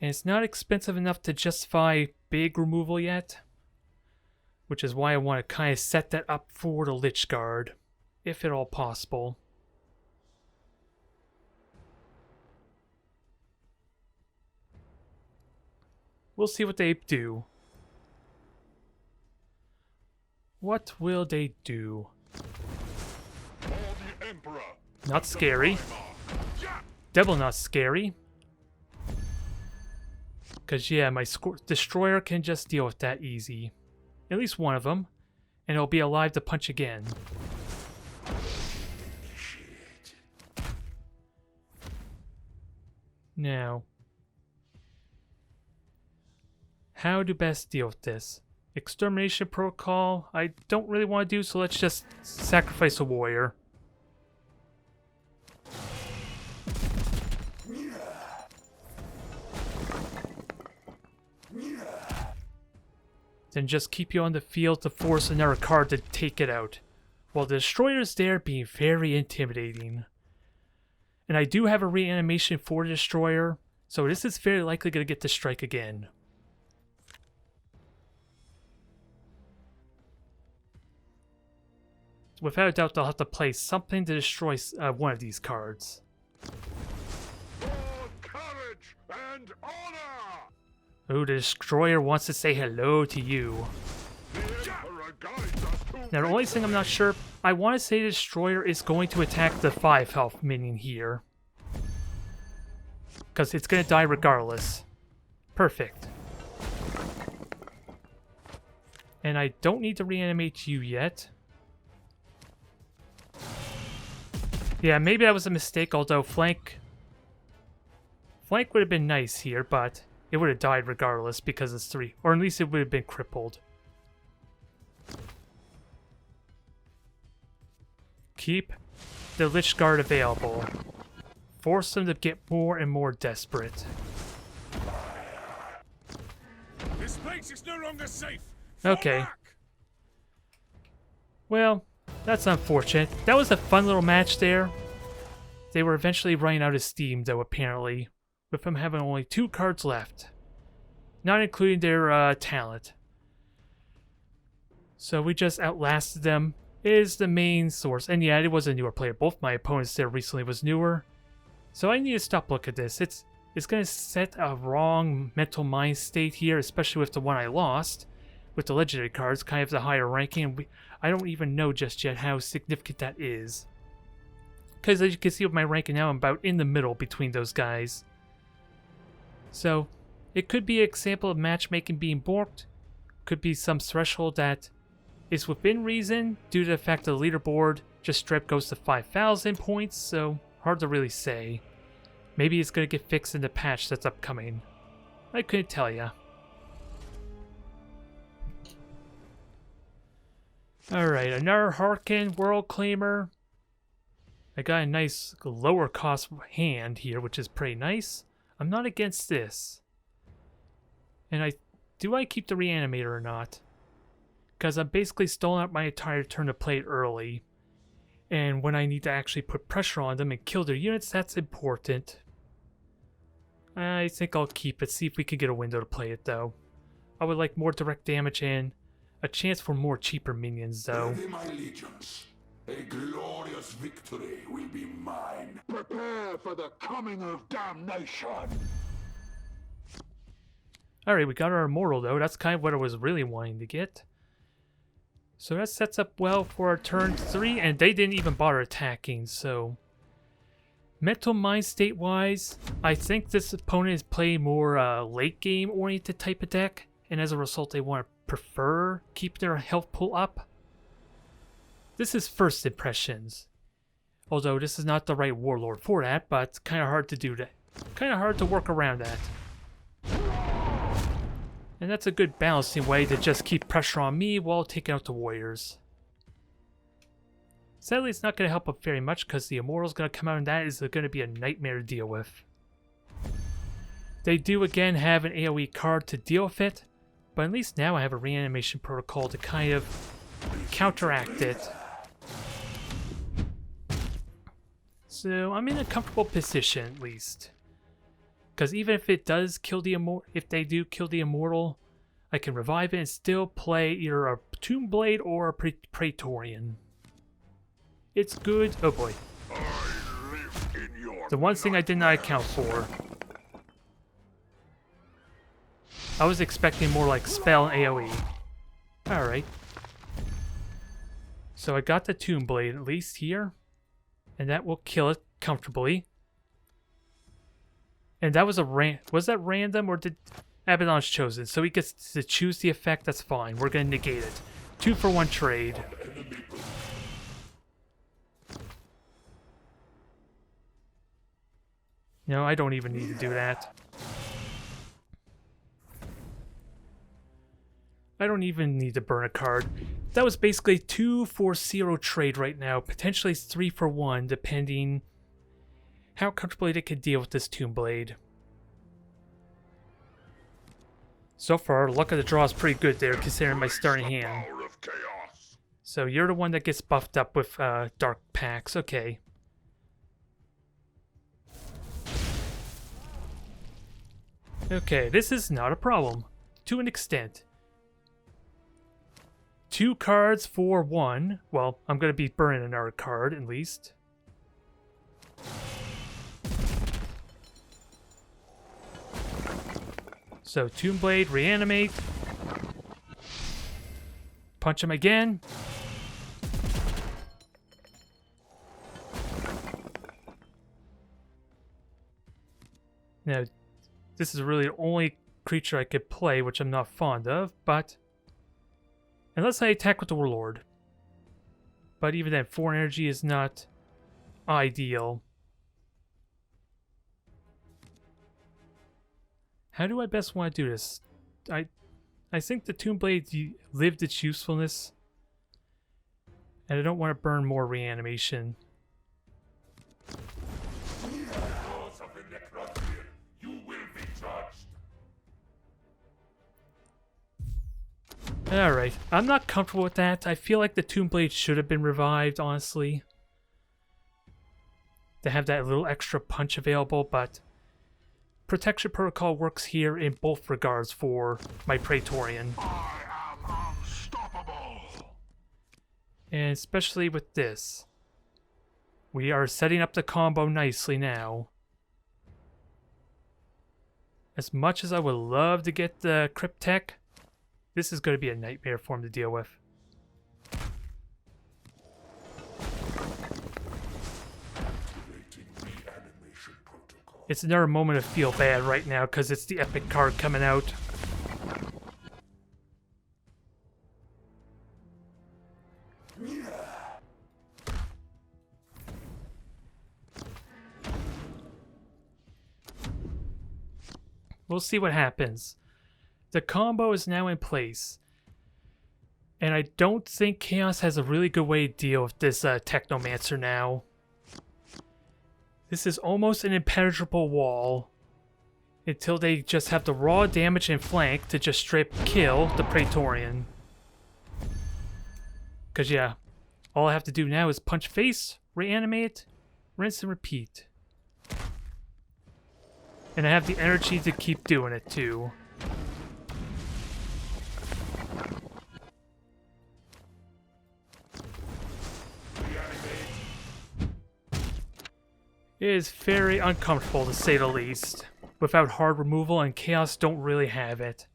And it's not expensive enough to justify big removal yet, which is why I want to kind of set that up for the Lich Guard, if at all possible. We'll see what they do. What will they do? For the Emperor. Not scary. Devil not scary. Because, yeah, my Destroyer can just deal with that easy. At least one of them. And it'll be alive to punch again. Now, how to best deal with this? Extermination protocol, I don't really want to do, so let's just sacrifice a warrior. Then just keep you on the field to force another card to take it out, while the Destroyer's there being very intimidating. And I do have a reanimation for the Destroyer, so this is very likely going to get to strike again. Without a doubt, they'll have to play something to destroy one of these cards. For courage and honor. Oh, the Destroyer wants to say hello to you. The Emperor guides us to Now, the only thing I'm not sure, I want to say the Destroyer is going to attack the 5 health minion here. Because it's going to die regardless. Perfect. And I don't need to reanimate you yet. Yeah, maybe that was a mistake, although flank would have been nice here, but it would have died regardless because it's 3. Or at least it would have been crippled. Keep the Lich Guard available. Force them to get more and more desperate. This place is no longer safe. Okay. Fall back. Well, that's unfortunate. That was a fun little match there. They were eventually running out of steam, though, apparently, with them having only 2 cards left, not including their talent. So we just outlasted them. It is the main source, and yeah, it was a newer player. Both my opponents there recently was newer, so I need to stop looking at this. It's going to set a wrong mental mind state here, especially with the one I lost, with the legendary cards, kind of the higher ranking, and I don't even know just yet how significant that is. Because as you can see with my ranking now, I'm about in the middle between those guys. So, it could be an example of matchmaking being borked. Could be some threshold that is within reason due to the fact that the leaderboard just straight goes to 5,000 points, so hard to really say. Maybe it's going to get fixed in the patch that's upcoming. I couldn't tell ya. Alright, another Harkin World Claimer. I got a nice lower cost hand here, which is pretty nice. I'm not against this. And do I keep the Reanimator or not? Because I'm basically stalling out my entire turn to play it early. And when I need to actually put pressure on them and kill their units, that's important. I think I'll keep it, see if we can get a window to play it though. I would like more direct damage and a chance for more cheaper minions though. Ready, my legions. A glorious victory will be mine. Prepare for the coming of damnation. Alright, we got our Immortal though. That's kind of what I was really wanting to get. So that sets up well for our turn 3, and they didn't even bother attacking, so... Mental Mind state-wise, I think this opponent is playing more late-game oriented type of deck, and as a result they want to prefer keep their health pool up. This is first impressions. Although this is not the right Warlord for that, but it's kind of hard to do that. Kind of hard to work around that. And that's a good balancing way to just keep pressure on me while taking out the Warriors. Sadly, it's not going to help up very much because the Immortal's going to come out and that is going to be a nightmare to deal with. They do again have an AoE card to deal with it, but at least now I have a reanimation protocol to kind of counteract it. So I'm in a comfortable position at least. Because even if it does kill the if they do kill the Immortal, I can revive it and still play either a Tomb Blade or a Praetorian. It's good. Oh boy. The one thing I did not account for. I was expecting more like spell and AoE. Alright. So I got the Tomb Blade at least here. And that will kill it comfortably. And that was was that random or did Abaddon's chosen? So he gets to choose the effect, that's fine. We're going to negate it. 2-for-1 trade. No, I don't even need to do that. I don't even need to burn a card. That was basically 2-for-0 trade right now. Potentially 3-for-1, depending how comfortably they could deal with this Tomb Blade. So far, luck of the draw is pretty good there, considering my starting hand. So you're the one that gets buffed up with Dark Packs. Okay. Okay, this is not a problem. To an extent. 2 cards for 1. Well, I'm going to be burning another card, at least. So, Tomb Blade, reanimate. Punch him again. Now, this is really the only creature I could play, which I'm not fond of, but... Unless I attack with the Warlord. But even then, 4 energy is not ideal. How do I best want to do this? I think the Tomb Blade lived its usefulness. And I don't want to burn more reanimation. Alright, I'm not comfortable with that. I feel like the Tomb Blade should have been revived, honestly. To have that little extra punch available, but... Protection Protocol works here in both regards for my Praetorian. I am unstoppable. And especially with this. We are setting up the combo nicely now. As much as I would love to get the Cryptek, this is going to be a nightmare for him to deal with. It's another moment of feel bad right now because it's the epic card coming out. We'll see what happens. The combo is now in place. And I don't think Chaos has a really good way to deal with this Technomancer now. This is almost an impenetrable wall. Until they just have the raw damage and flank to just straight kill the Praetorian. Because yeah, all I have to do now is punch face, reanimate, rinse and repeat. And I have the energy to keep doing it too. It is very uncomfortable to say the least. without hard removal, and Chaos don't really have it.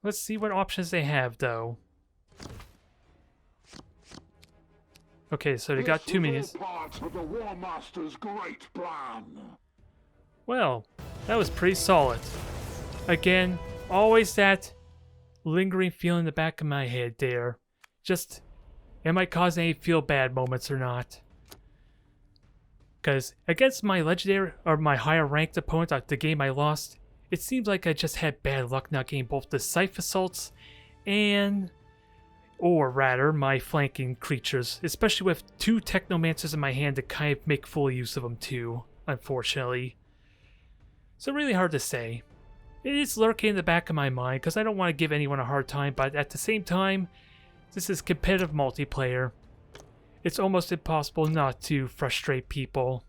Let's see what options they have, though. Okay, so they got 2 minions. Part of the War Master's great plan. Well, that was pretty solid. Again, always that lingering feeling in the back of my head there. Just, am I causing any feel bad moments or not? Because against my legendary or my higher ranked opponent, the game I lost, it seems like I just had bad luck not getting both the Scythe Assaults and, or rather, my flanking creatures, especially with 2 Technomancers in my hand to kind of make full use of them too, unfortunately. So really hard to say. It is lurking in the back of my mind because I don't want to give anyone a hard time, but at the same time, this is competitive multiplayer. It's almost impossible not to frustrate people.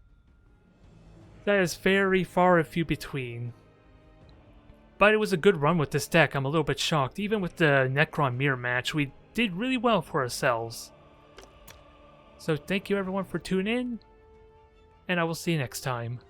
That is very far and few between. But it was a good run with this deck. I'm a little bit shocked. Even with the Necron mirror match, we did really well for ourselves. So thank you everyone for tuning in, and I will see you next time.